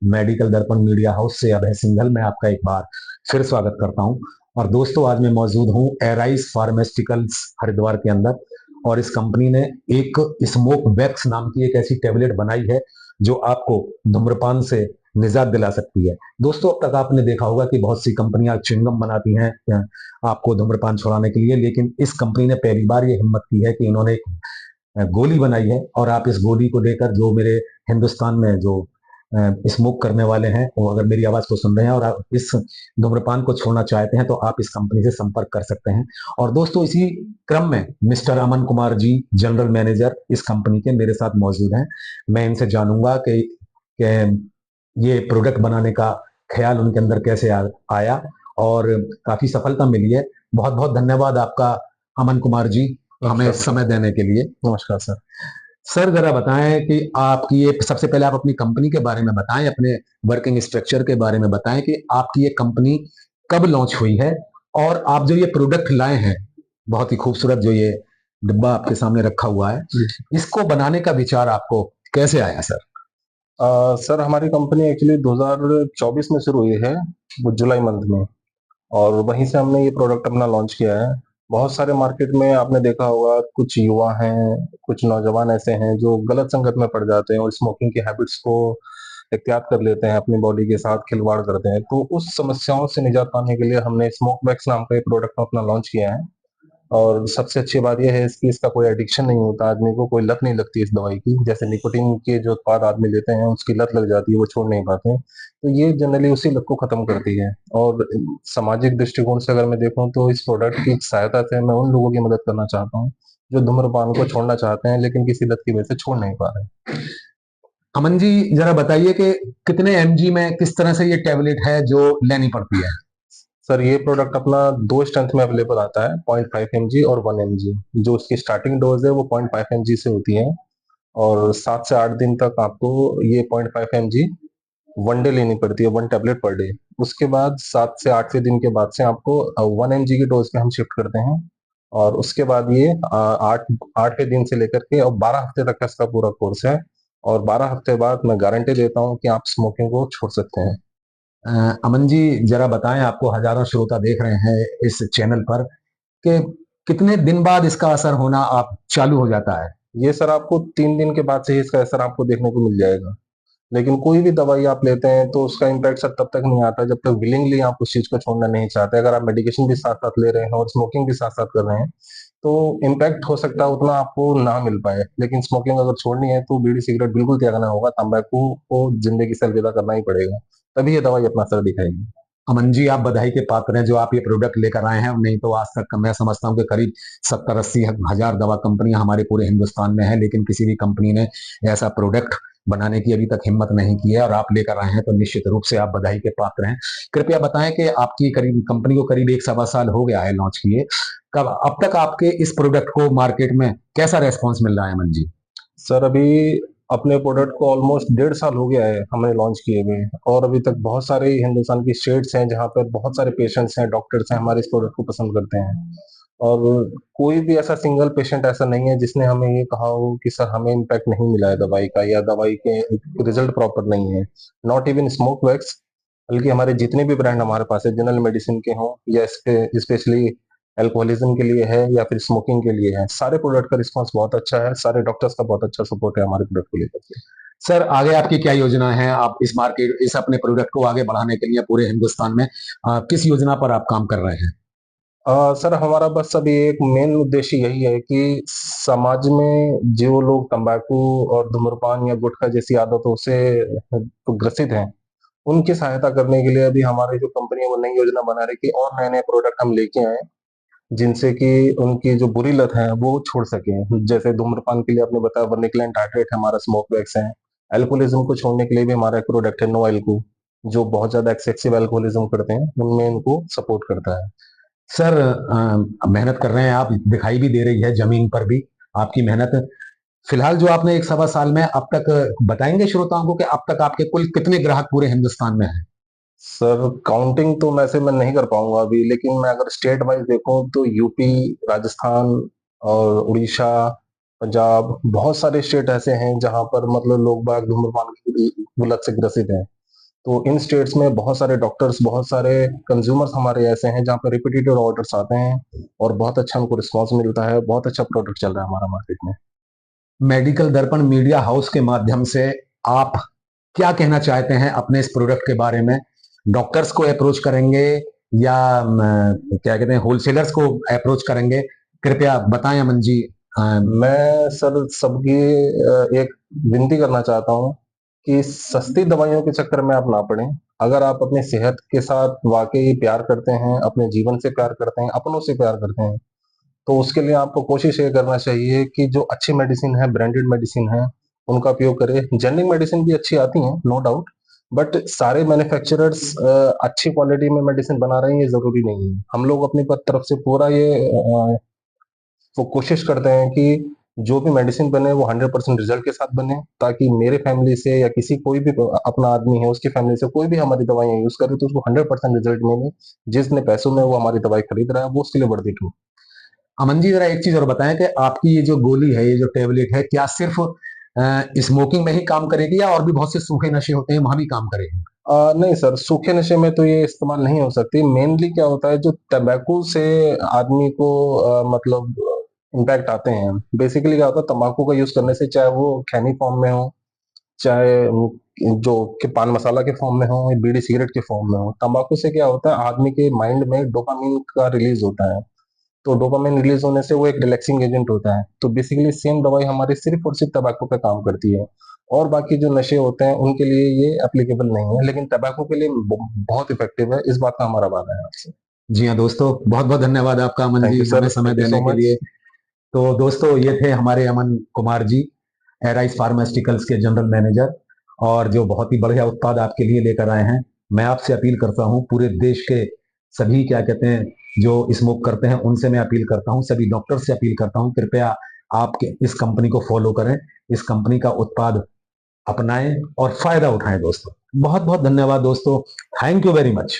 Medical दर्पण media house से अभय सिंघल मैं आपका एक बार फिर स्वागत करता हूं। और दोस्तों, आज मैं मौजूद हूं एराइज फार्मास्यूटिकल्स हरिद्वार के अंदर। और इस कंपनी ने एक स्मोक वैक्स नाम की एक ऐसी टेबलेट बनाई है जो आपको धूम्रपान से निजात दिला सकती है। दोस्तों, अब तक आपने देखा होगा कि बहुत सी कंपनियां च्युइंगम बनाती हैं आपको धूम्रपान छुड़ाने के लिए, लेकिन इस कंपनी ने पहली बार ये हिम्मत की है कि इन्होंने एक गोली बनाई है। और आप इस गोली को लेकर, जो मेरे हिंदुस्तान में जो स्मोक करने वाले हैं, वो अगर मेरी आवाज को सुन रहे हैं और आप इस धूम्रपान को छोड़ना चाहते हैं तो आप इस कंपनी से संपर्क कर सकते हैं। और दोस्तों, इसी क्रम में mister Aman Kumar ji, general manager इस कंपनी के, मेरे साथ मौजूद हैं। मैं इनसे जानूंगा कि ये प्रोडक्ट बनाने का ख्याल उनके अंदर कैसे आया और काफी सफलता मिली है। बहुत बहुत धन्यवाद आपका, अमन कुमार जी, हमें समय देने के लिए। नमस्कार सर। सर, जरा बताएं कि आपकी ये, सबसे पहले आप अपनी कंपनी के बारे में बताएं, अपने वर्किंग स्ट्रक्चर के बारे में बताएं कि आपकी ये कंपनी कब लॉन्च हुई है और आप जो ये प्रोडक्ट लाए हैं, बहुत ही खूबसूरत जो ये डिब्बा आपके सामने रखा हुआ है, इसको बनाने का विचार आपको कैसे आया सर? सर, हमारी कंपनी एक्चुअली 2024 में शुरू हुई है, वो जुलाई मंथ में। और वहीं से हमने ये प्रोडक्ट अपना लॉन्च किया है। बहुत सारे मार्केट में आपने देखा होगा, कुछ युवा हैं, कुछ नौजवान ऐसे हैं जो गलत संगत में पड़ जाते हैं और स्मोकिंग की हैबिट्स को इख्तियार कर लेते हैं, अपनी बॉडी के साथ खिलवाड़ करते हैं। तो उस समस्याओं से निजात पाने के लिए हमने स्मोक वैक्स नाम का ये प्रोडक्ट अपना लॉन्च किया है। और सबसे अच्छी बात ये है इसकी, इसका कोई एडिक्शन नहीं होता, आदमी को कोई लत नहीं लगती इस दवाई की। जैसे निकोटीन के जो उत्पाद आदमी लेते हैं उसकी लत लग जाती है, वो छोड़ नहीं पाते हैं। तो ये जनरली उसी लत को खत्म करती है। और सामाजिक दृष्टिकोण से अगर मैं देखूं तो इस प्रोडक्ट की सहायता से मैं उन लोगों की मदद करना चाहता हूँ जो धूम्रपान को छोड़ना चाहते हैं लेकिन किसी लत की वजह से छोड़ नहीं पा रहे। अमन जी, जरा बताइए कि कितने एमजी में किस तरह से ये टेबलेट है जो लेनी पड़ती है? सर, ये प्रोडक्ट अपना दो स्ट्रेंथ में अवेलेबल आता है, 0.5 mg और 1 mg। जो उसकी स्टार्टिंग डोज है वो 0.5 mg से होती है। और 7 से 8 दिन तक आपको ये 0.5 mg 1 डे लेनी पड़ती है, 1 टैबलेट पर डे। उसके बाद 7 से 8वें दिन के बाद से आपको 1 mg की डोज पे हम शिफ्ट करते हैं। और उसके बाद ये 8वें दिन से लेकर के और 12 हफ्ते तक का इसका पूरा कोर्स है। और 12 हफ्ते बाद मैं गारंटी देता हूँ कि आप स्मोकिंग को छोड़ सकते हैं। अमन जी, जरा बताएं, आपको हजारों श्रोता देख रहे हैं इस चैनल पर, कि कितने दिन बाद इसका असर होना आप चालू हो जाता है? ये सर आपको 3 दिन के बाद से ही इसका असर आपको देखने को मिल जाएगा। लेकिन कोई भी दवाई आप लेते हैं तो उसका इम्पैक्ट सर तब तक नहीं आता जब तक विलिंगली आप उस चीज को छोड़ना नहीं चाहते। अगर आप मेडिकेशन भी साथ साथ ले रहे हैं और स्मोकिंग भी साथ साथ कर रहे हैं तो इम्पैक्ट हो सकता है उतना आपको ना मिल पाए। लेकिन स्मोकिंग अगर छोड़नी है तो बीड़ी सिगरेट बिल्कुल त्यागना होगा, तंबाकू को जिंदगी से अलविदा करना ही पड़ेगा, तभी ये दवाई अपना असर दिखाएगी। अमन जी, आप बधाई के पात्र हैं जो आप ये प्रोडक्ट लेकर आए हैं। नहीं तो आज तक मैं समझता हूँ कि करीब 70-80 हजार दवा कंपनियां हमारे पूरे हिंदुस्तान में हैं, लेकिन किसी भी कंपनी ने ऐसा प्रोडक्ट बनाने की अभी तक हिम्मत नहीं की है, और आप लेकर आए हैं तो निश्चित रूप से आप बधाई के पात्र हैं। कृपया बताएं कि आपकी करीब कंपनी को करीब 1 सवा साल हो गया है लॉन्च किए। कब अब तक आपके इस प्रोडक्ट को मार्केट में कैसा रेस्पॉन्स मिल रहा है अमन जी? सर, अभी अपने प्रोडक्ट को ऑलमोस्ट 1.5 साल हो गया है हमने लॉन्च किए हुए। और अभी तक बहुत सारे हिंदुस्तान की स्टेट्स हैं जहाँ पर बहुत सारे पेशेंट्स हैं, डॉक्टर्स हैं, हमारे इस प्रोडक्ट को पसंद करते हैं। और कोई भी ऐसा सिंगल पेशेंट ऐसा नहीं है जिसने हमें ये कहा हो कि सर हमें इम्पैक्ट नहीं मिला है दवाई का या दवाई के रिजल्ट प्रॉपर नहीं है। नॉट इवन स्मोक वैक्स, बल्कि हमारे जितने भी ब्रांड हमारे पास है, जनरल मेडिसिन के हों या स्पेशली अल्कोहलिज्म के लिए है या फिर स्मोकिंग के लिए है, सारे प्रोडक्ट का रिस्पांस बहुत अच्छा है। सारे डॉक्टर्स का बहुत अच्छा सपोर्ट है हमारे प्रोडक्ट को लेकर के। सर, आगे आपकी क्या योजना है? आप इस मार्केट, इस अपने प्रोडक्ट को आगे बढ़ाने के लिए पूरे हिंदुस्तान में किस योजना पर आप काम कर रहे हैं? सर, हमारा बस अभी एक मेन उद्देश्य यही है कि समाज में जो लोग तंबाकू और धूम्रपान या गुटखा जैसी आदतों से तो ग्रसित हैं, उनकी सहायता करने के लिए अभी हमारी जो कंपनी है वो नई योजना बना रही है कि और नए नए प्रोडक्ट हम लेके आए जिनसे कि उनकी जो बुरी लत है वो छोड़ सकें। जैसे धूम्रपान के लिए आपने बताया वर्निकुलर टार्ट्रेट है, हमारा स्मोक वैक्स है। अल्कोहलिज्म को छोड़ने के लिए भी हमारा एक प्रोडक्ट है नो एल्को, जो बहुत ज्यादा एक्सेसिव अल्कोहलिज्म करते हैं उनमें इनको सपोर्ट करता है। सर, मेहनत कर रहे हैं आप, दिखाई भी दे रही है जमीन पर भी आपकी मेहनत। फिलहाल जो आपने 1 सवा साल में अब तक, बताएंगे श्रोताओं को कि अब तक आपके कुल कितने ग्राहक पूरे हिंदुस्तान में हैं? सर, काउंटिंग तो वैसे मैं नहीं कर पाऊंगा अभी, लेकिन मैं अगर स्टेट वाइज देखूं तो यूपी, राजस्थान और उड़ीसा, पंजाब, बहुत सारे स्टेट ऐसे हैं जहां पर मतलब लोग बाग धूम्रपान की बुरी लत से ग्रसित हैं। तो इन स्टेट्स में बहुत सारे डॉक्टर्स, बहुत सारे कंज्यूमर्स हमारे ऐसे हैं जहाँ पे रिपीटेड ऑर्डर्स आते हैं और बहुत अच्छा उनको रिस्पॉन्स मिलता है, बहुत अच्छा प्रोडक्ट चल रहा है हमारा मार्केट में। मेडिकल दर्पण मीडिया हाउस के माध्यम से आप क्या कहना चाहते हैं अपने इस प्रोडक्ट के बारे में? डॉक्टर्स को अप्रोच करेंगे या क्या कहते हैं होलसेलर्स को अप्रोच करेंगे? कृपया बताएं अमन जी। मैं सर सबकी एक विनती करना चाहता हूँ कि सस्ती दवाइयों के चक्कर में आप ना पड़ें। अगर आप अपनी सेहत के साथ वाक़ई प्यार करते हैं, अपने जीवन से प्यार करते हैं, अपनों से प्यार करते हैं, तो उसके लिए आपको कोशिश ये करना चाहिए कि जो अच्छी मेडिसिन है, ब्रांडेड मेडिसिन है, उनका उपयोग करें। जेनेरिक मेडिसिन भी अच्छी आती हैं, नो डाउट, बट सारे मैन्युफैक्चरर्स अच्छी क्वालिटी में मेडिसिन बना रहे हैं, ये ज़रूरी नहीं है। हम लोग अपनी तरफ से पूरा ये वो कोशिश करते हैं कि जो भी मेडिसिन बने वो 100% रिजल्ट के साथ बने, ताकि मेरे फैमिली से या किसी कोई भी अपना आदमी है उसकी फैमिली से कोई भी हमारी दवाइयाँ यूज़ करे तो उसको 100% रिजल्ट मिले। जितने पैसों में वो हमारी दवाई खरीद रहा है वो उसके लिए वर्थ इट हो। अमन जी जरा एक चीज और बताएं कि आपकी ये जो गोली है, ये जो टेबलेट है, क्या सिर्फ स्मोकिंग में ही काम करेगी या और भी बहुत से सूखे नशे होते हैं वहां भी काम करेगी? नहीं सर, सूखे नशे में तो ये इस्तेमाल नहीं हो सकती। मेनली क्या होता है जो तम्बाकू से आदमी को मतलब इम्पैक्ट आते हैं। बेसिकली क्या होता है तम्बाकू का यूज़ करने से चाहे वो खैनी फॉर्म में हो, चाहे जो कि पान मसाला के फॉर्म में हो या बीड़ी सिगरेट के फॉर्म में हो, तम्बाकू से क्या होता है आदमी के माइंड में डोपामिन का रिलीज़ होता है। तो डोपामिन रिलीज़ होने से वो एक रिलैक्सिंग एजेंट होता है। तो बेसिकली सेम दवाई हमारी सिर्फ़ और सिर्फ़ तम्बाकू पे काम करती है। और बाकी जो नशे होते हैं उनके लिए ये एप्लीकेबल नहीं है, लेकिन टबैको के लिए बहुत इफेक्टिव है। इस बात का हमारा वादा है आपसे। जी हाँ दोस्तों, बहुत बहुत धन्यवाद आपका अमन थैंक जी यू सर, हमें समय थैंक यू देने सो के मच। लिए। तो दोस्तों ये थे हमारे अमन कुमार जी, एराइज फार्मास्यूटिकल्स के जनरल मैनेजर, और जो बहुत ही बढ़िया उत्पाद आपके लिए लेकर आए हैं। मैं आपसे अपील करता हूँ, पूरे देश के सभी क्या कहते हैं जो स्मोक करते हैं उनसे मैं अपील करता हूँ, सभी डॉक्टर से अपील करता हूँ, कृपया आप इस कंपनी को फॉलो करें, इस कंपनी का उत्पाद अपनाएं और फायदा उठाएं दोस्तों। बहुत बहुत धन्यवाद दोस्तों। Thank you very much.